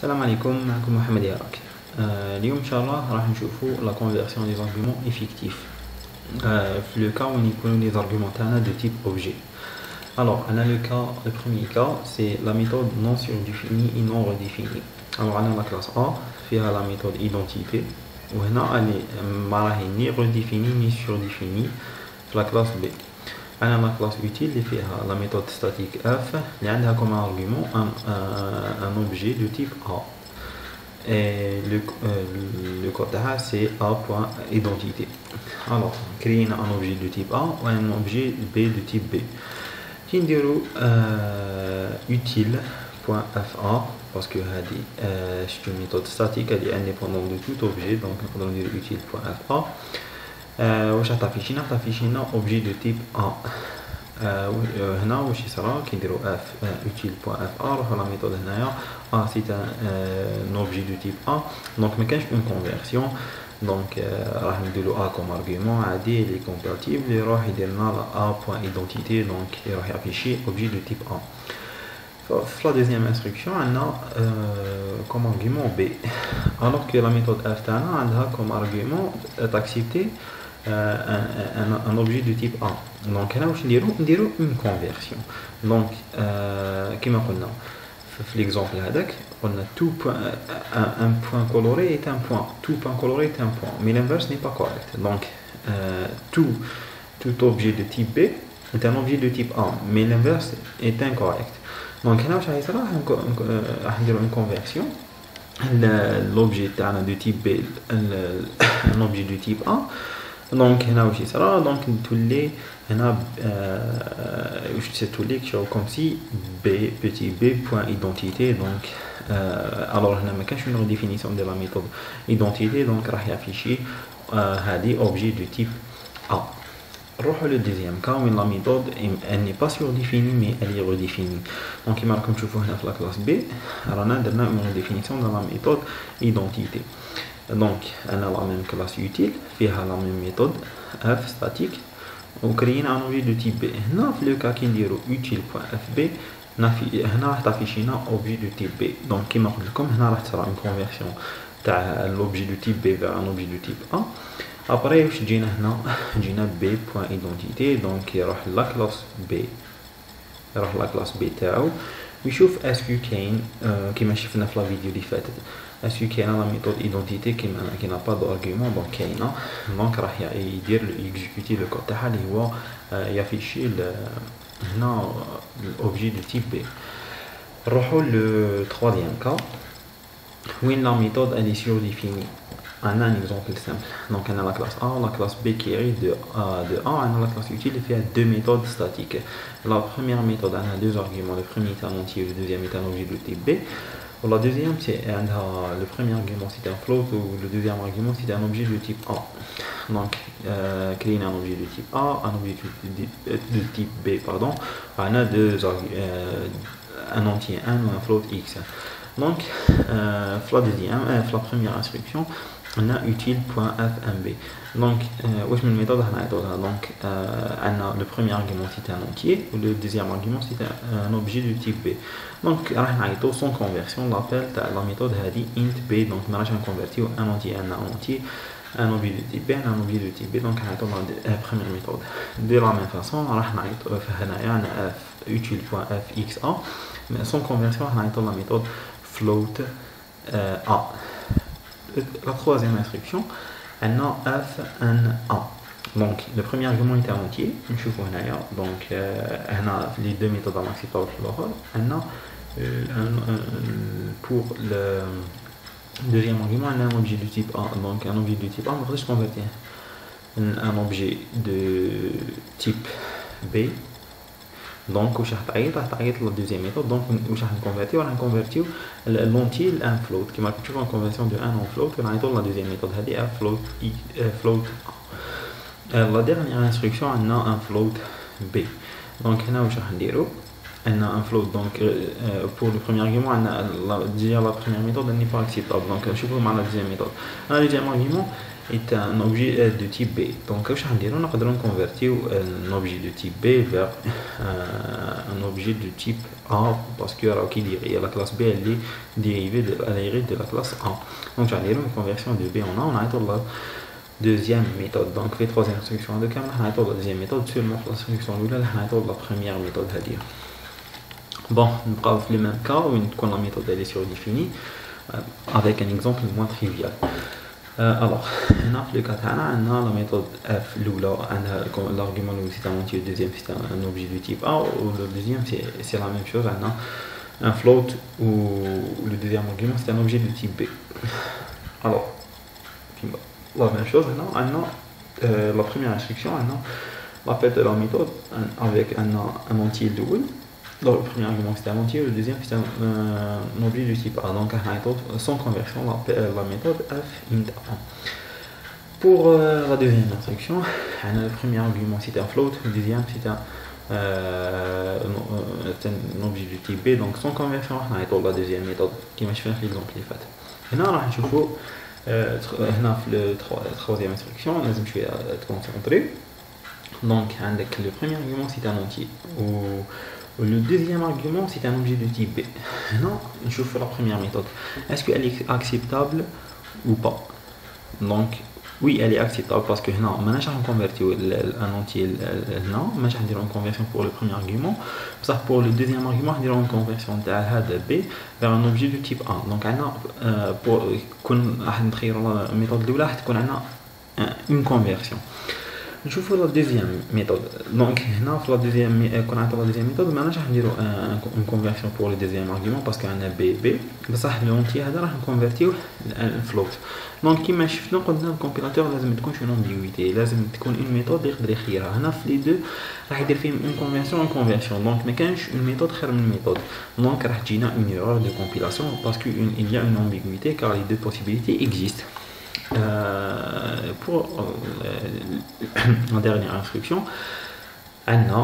السلام عليكم معكم محمد ياراك. اليوم ان شاء الله راح نشوفوا لا كونفيرسيون دي زارغومون افيكتيف في لو كا وين يكونوا لي زارغومون تاعنا دو تيب اوبجي. Alors, on a le premier cas, c'est la méthode non surdéfinie et non redéfinie. Alors, on a la classe A, فيها la méthode identité, وهنا elle est ما راهي ni redéfinie ni surdéfinie في la classe B. On a la classe utile اللي فيها la méthode statique F اللي عندها comme argument un objet de type A. Et le code تاعها c'est A.identité. Alors, créer un objet de type A ou un objet B de type B. Qui نديرو utile.fa parce que c'est une méthode statique, elle est indépendante de tout objet, donc on va dire utile.fa. واش تعطينا objet de type A. هنا واش يصرا كي نديرو f utile.fa نروحو لا ميثود هنايا A c'est un objet de type A, donc ما كانش une conversion. Donc راح نديرو A comme argument عادي اللي compatible يروح يدير لنا A.identité, donc يروح يافيشي objet de type A. في la deuxième instruction on a comme argument B, alors que la méthode F تاعنا عندها comme argument d'accepter un objet de type A. Donc هنا واش نديرو une conversion. Donc كما قلنا في l'exemple هذاك قلنا un point coloré est un point, tout point coloré est un point, mais l'inverse n'est pas correct. Donc tout objet de type B est un objet de type A, mais l'inverse est incorrect. Donc هنا واش غيصرا راح نديرو une conversion. L'objet de type B un objet de type A. Donc هنا واش يصرا donc نتولي هنا واش تولي comme si B petit b point identité. Donc alors هنا ما كانش une redéfinition de la méthode identité, donc راح يافيشي هذه objet de type A. نروحو le deuxième cas où la méthode elle n'est pas surdéfinie mais elle est redéfinie. Donc كما راكم تشوفوا هنا في la classe B رانا درنا une redéfinition de la méthode identité. Donc on a la même classe utile فيها la même méthode f statique وكرينا un objet de type B. هنا في le cas كي نديرو utile.fb هنا راح تعطينا objet de type B. Donc كما قلت لكم هنا راح تصرا une conversion تاع l'objet de type B vers un objet de type A. après واش جينا هنا جينا b.identité, donc يروح la classe B يروح la classe B تاعو ويشوف اسكو كاين كيما شفنا في لا فيديو اللي فاتت اسكو كاينه لا ميثود ايدونتيتي كي نا با دو ارغيومون. دونك كاينه دونك راح يدير اكزيكوتي لو كود تاعها اللي هو يافيشي هنا الاوبجي دو تيب بي. نروحو لو troisième cas وين لا ميثود elle est surdéfinie. On a un exemple simple. Donc on a la classe A, la classe B qui hérite de A. On a la classe utile qui a deux méthodes statiques. La première méthode on a deux arguments. Le premier est un entier, le deuxième est un objet de type B. La deuxième, c'est le premier argument c'est un float ou le deuxième argument c'est un objet de type A. Donc créer un objet de type A, un objet de type B, pardon. On a un entier 1 ou un float X. Donc la première instruction on a utile.fmb. donc واش من méthode هنا donc on a le premier argument c'est un entier ou le deuxième argument c'est un objet de type B. donc راح نعيطو sans conversion l'appel تاع la méthode هذه int b. donc ما راحش نكونفيرتيو un entier un entier un objet de type B un objet de type B. donc نعيطو la première méthode de la même façon راح نعيطو هنايا عندنا utile.fxa mais sans conversion راح نعيطو la méthode float a. La troisième instruction on a f1a. donc le premier argument est un entier نشوفو هنايا. donc هنا les deux méthodes acceptables في الاخر on a pour le deuxième argument on a un objet de type A. donc un objet de type A ما نقدرش convertir un objet de type B. donc واش راح تعيط la deuxième méthode. donc واش راح نكونفيرتيو l'entier en float كيما راكم تشوفوا conversion de 1 en float ونعيطوا la deuxième méthode هذه float la dernière instruction on a un float B. donc هنا واش راح نديرو on a un float. donc pour le premier argument on a déjà la première méthode elle n'est pas acceptable. donc نشوفوا مع la deuxième méthode. la deuxième argument est un objet de type B. Donc واش غنديرو نقدروا نكونفيرتيو un objet de type B vers un objet de type A parce que راهو كي il y a la classe B elle est dérivée de la classe A. Donc غنديرو une conversion de B en A ونعيطوا la deuxième méthode. Donc في troisième instruction de كامل نعيطوا la deuxième méthode seulement l'instruction الاولى نعيطوا la première méthode هذه. Bon, نبقاو في le même cas où تكون la méthode elle est surdéfinie avec un exemple moins trivial. Alors, هنا في le cas تاعنا عندنا la méthode f الاولى عندها l'argument الاول c'est un entier, le deuxième c'est un objet du type A ou le deuxième c'est la même chose عندنا un float ou le deuxième argument c'est un objet de type B. Alors, la même chose هنا عندنا la première instruction عندنا l'appel de la méthode avec un entier الاول. Donc, le premier argument c'est un entier, le deuxième c'est un objet du type A. Donc, sans conversion, la méthode f int A. Pour la deuxième instruction, le premier argument c'est un float, le deuxième c'est un objet du type B. Donc, sans conversion, on a la deuxième méthode qui m'a fait l'exemple les faits. Et là, on va la troisième instruction, je vais être concentré. Donc, le premier argument c'est un entier. Le deuxième argument, c'est un objet de type B. Non, je fais la première méthode. Est-ce qu'elle est acceptable ou pas? Donc, oui, elle est acceptable parce que non, maintenant, je vais convertir un entier. Non, mais je vais dire une conversion pour le premier argument. Ça, pour le deuxième argument, je vais dire une conversion de B vers un objet de type A. Donc, pour la méthode de une conversion. Je fais la deuxième méthode. Donc, la deuxième méthode, maintenant, je vais une conversion pour le deuxième argument parce qu'il y a un B. Mais ça, l'entier, je vais convertir un float. Donc, comme je fais le compilateur, il faut une ambiguïté. Il faut une méthode qui est les deux, il faut une conversion. Donc, mais quand une méthode est une méthode. Donc, il y a une erreur de compilation parce qu'il y a une ambiguïté car les deux possibilités existent. Pour la dernière instruction, on a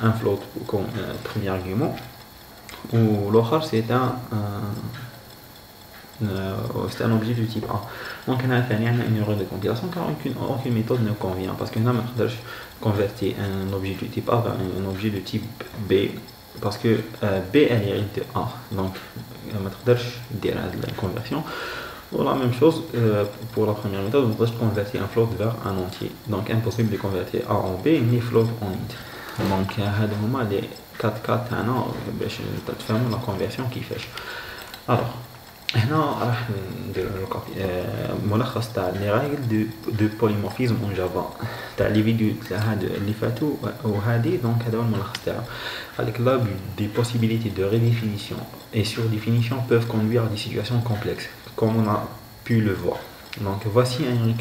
un float comme premier argument ou l'autre c'est un objet du type A. Donc on a une erreur de compilation car aucune méthode ne convient parce que nous avons converti un objet du type A vers un objet de type B parce que B elle hérite de A. Donc on va dire la conversion. La même chose pour la première méthode, on peut convertir un float vers un entier. Donc impossible de convertir A en B ni float en int. Donc هذا les 4 cas تاعنا باش تفهموا la conversion كيفاش. Alors هنا راح ندير ملخص تاع les règles de polymorphisme en Java تاع les vidéos تاع هاد اللي فاتوا وهذه. donc هذا هو الملخص تاعو. قالك là des possibilités de redéfinition et surdéfinition peuvent conduire à des situations complexes comme on a pu le voir. Donc voici un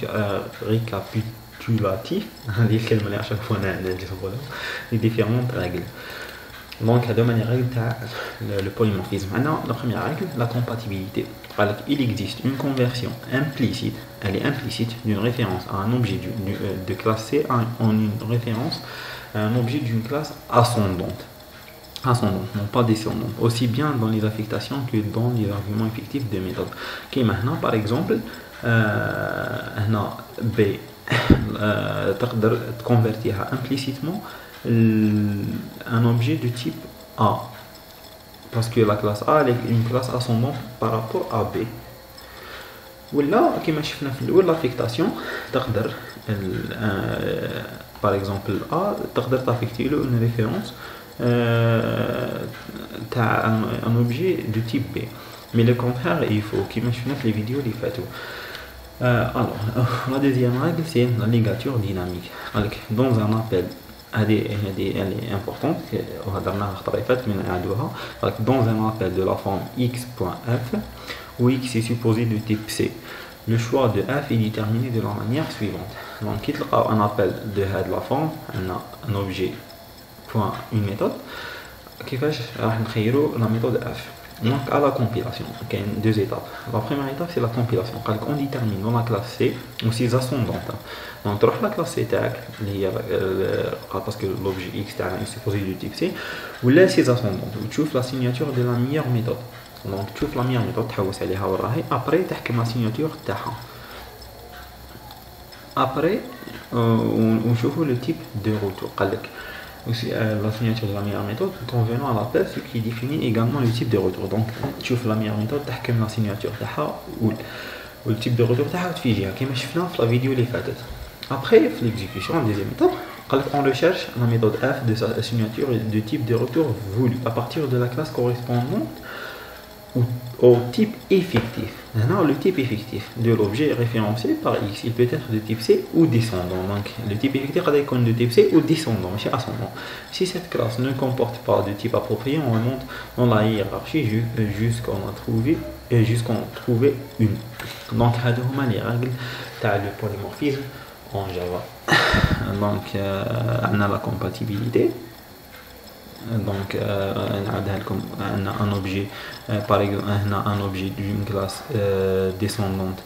récapitulatif à chaque fois les différentes règles. Donc de manière le polymorphisme. Maintenant la première règle, la compatibilité. Il existe une conversion implicite, elle est implicite d'une référence à un objet de classe C en une référence à un objet d'une classe ascendante, non pas descendante, aussi bien dans les affectations que dans les arguments effectifs des méthodes. Qui maintenant par exemple B تقدر تconvertir implicitement un objet de type A parce que la classe A est une classe ascendante par rapport à B. ولا كما شفنا في الاول l'affectation تقدر par exemple A تقدر تaffecter له une référence un objet de type B. Mais le contraire il faut كما شفنا في les vidéos اللي فاتوا. Alors la deuxième règle c'est la ligature dynamique. Dans un appel elle est importante dans un appel de la forme x.f où x est supposé de type C, le choix de f est déterminé de la manière suivante. Donc il y a un appel de la forme un objet point une méthode كيفاش راح نخيروا la méthode f. Donc à la compilation, il y a deux étapes. La première étape c'est la compilation. On détermine dans la classe C ou ses ascendantes. Donc tu la classe C parce que l'objet X est supposé du type C ou là ses ascendantes. Tu trouves la signature de la meilleure méthode. Donc tu trouves la meilleure méthode تحوس عليها وراهي après تحكم la signature تاعها. Après, on chauffe le type de retour. Aussi, la signature de la meilleure méthode, tout en venant à la place, ce qui définit également le type de retour. Donc, tu fais la meilleure méthode, tu as la signature ou le type de retour, tu as comme je fais dans la vidéo les facettes. Après, l'exécution, la deuxième étape, on recherche la méthode F de sa signature de type de retour voulu à partir de la classe correspondante au type effectif. Maintenant, le type effectif de l'objet référencé par X, il peut être de type C ou descendant. Donc, le type effectif est de type C ou descendant, mais c'est ascendant. Si cette classe ne comporte pas de type approprié, on remonte dans la hiérarchie jusqu'on trouve une. Donc, هذوما les règles تاع le polymorphisme en Java. Donc, on a la compatibilité. Donc, on a un objet, par exemple, un objet d'une classe descendante.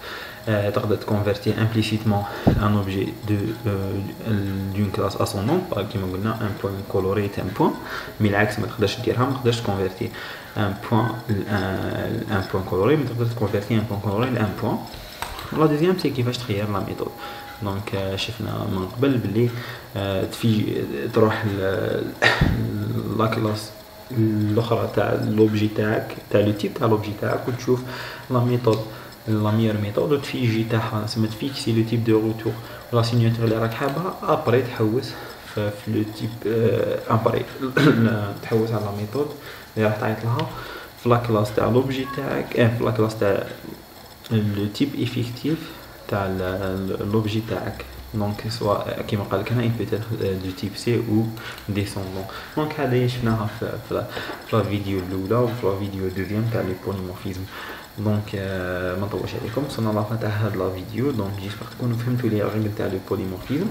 Tu peux convertir implicitement un objet d'une classe ascendante, par exemple, un point coloré est un point, mais l'inverse, tu peux convertir un point coloré, mais tu peux convertir un point coloré en un point. La deuxième, c'est qu'il va créer la méthode. Donc, شفنا من قبل بلي تروح لا كلاس الاخرى تاع لوبجي تاعك تاع لو تيب تاع لوبجي تاعك وتشوف لا ميثود لا ميور ميثود وتفيجي تاعها سما تفيكسي لو تيب دو روتور ولا سيناتور اللي راك حابها ابري تحوس في لو تيب ابري تحوس على لا ميثود اللي راح تعيط لها في لا كلاس تاع لوبجي تاعك في لا كلاس تاع لو تيب افيكتيف تاع l'objet تاعك. Donc soit كيما قال لك هنا il peut être du type C ou descendant. Donc هذا شفناها في لا فيديو الاولى وفي لا فيديو الدوزيام تاع لي بوليمورفيزم. دونك ما نطولش عليكم وصلنا لافان تاع هاد لا فيديو. دونك جيسبر تكونوا فهمتوا لي ريغل تاع لو بوليمورفيزم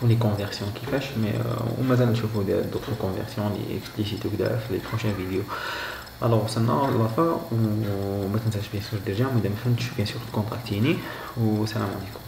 ولي كونفيرسيون كيفاش مي ومازال نشوفوا دوطخ كونفيرسيون لي اكسبليسيتو كدا في لي بروشين فيديو. Alors وصلنا لافا وما تنساش بيان سور ديجا مادام ما فهمتش بيان سور تكونتاكتيني والسلام عليكم.